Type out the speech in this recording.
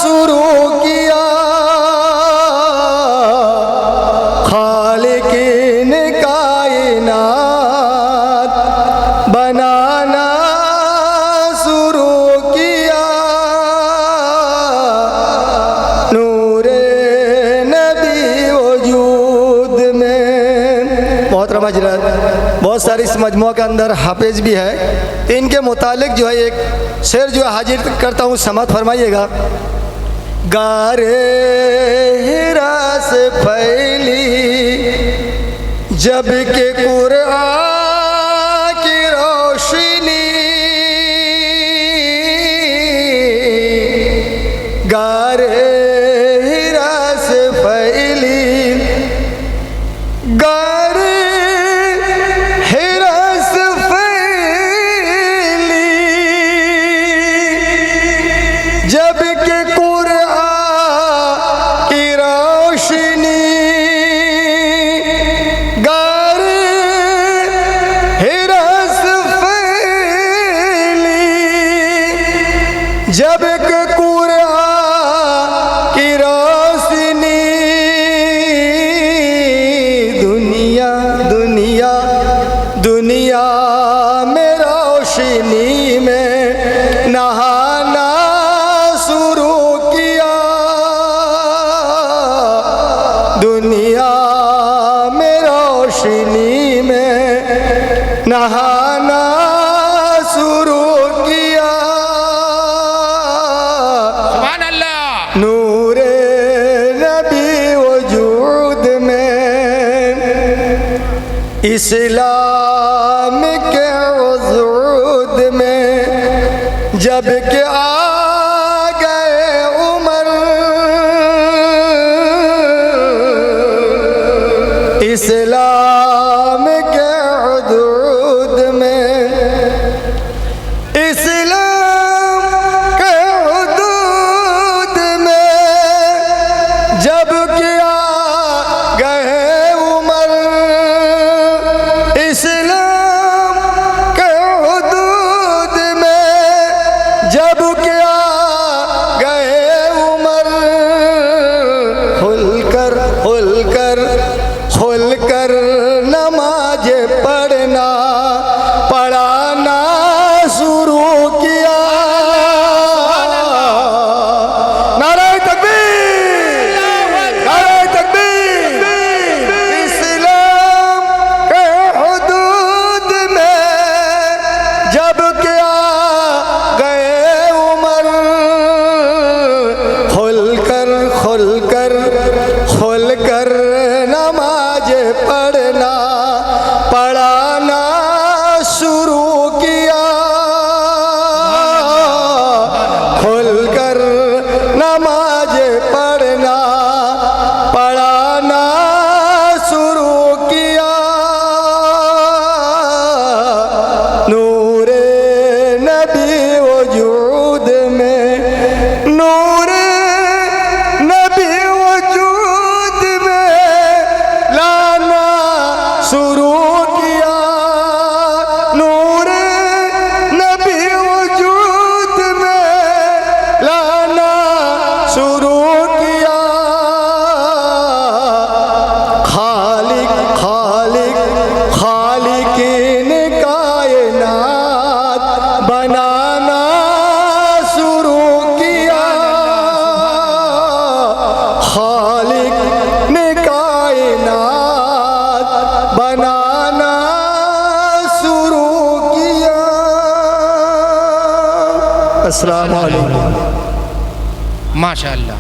शुरू किया, खालिक़ ने कायनात बनाना शुरू किया। नूरे नबी वजूद में। मोहतरमा हज़रात, बहुत सारी इस मजमुआ के अंदर हाफिज भी है, इनके मुतालिक जो है एक शेर जो है हाजिर करता हूँ, समात फरमाइएगा। गारे हिरा से फैली जब के कुरान की रोशनी, गारे हिरा से फैली, गारे हिरा से फैली जब के कुरान की रोशनी, गारे हिरा से फैली जब के कुरान की रोशनी। दुनिया दुनिया दुनिया में रोशनी में नहाना शुरू किया। दुनिया में रोशनी में नहाना शुरू किया। सुभान अल्लाह। नूरे नबी वजूद में इस्लाम के वजूद में जब के आ गए उमर, इस्लाम के वजूद में, इस्लाम के वजूद में जब के आ गए उमर, इस्लाम के वजूद में जब के आ गए उमर। खुलकर खुलकर खुलकर नमाज पढ़ना पढ़ाना शुरू किया। नारे तकबीर, नारे तकबीर। इस्लाम के हुदूद में जब के आ गए उमर, खुलकर खुलकर खुलकर नमाज पढ़ना पढ़ाना शुरू किया। खुलकर नमाज पढ़ना पढ़ाना शुरू किया। नूरे नबी वजूद में, नूरे नबी वजूद में लाना शुरू किया। नूरे नबी वजूद में लाना शुरू किया। खालिक खालिक खालिक़ ने कायनात बनाना शुरू किया। खालिक ने कायनात बनाना शुरू किया। अस्सलाम वालेकुम। माशाअल्लाह।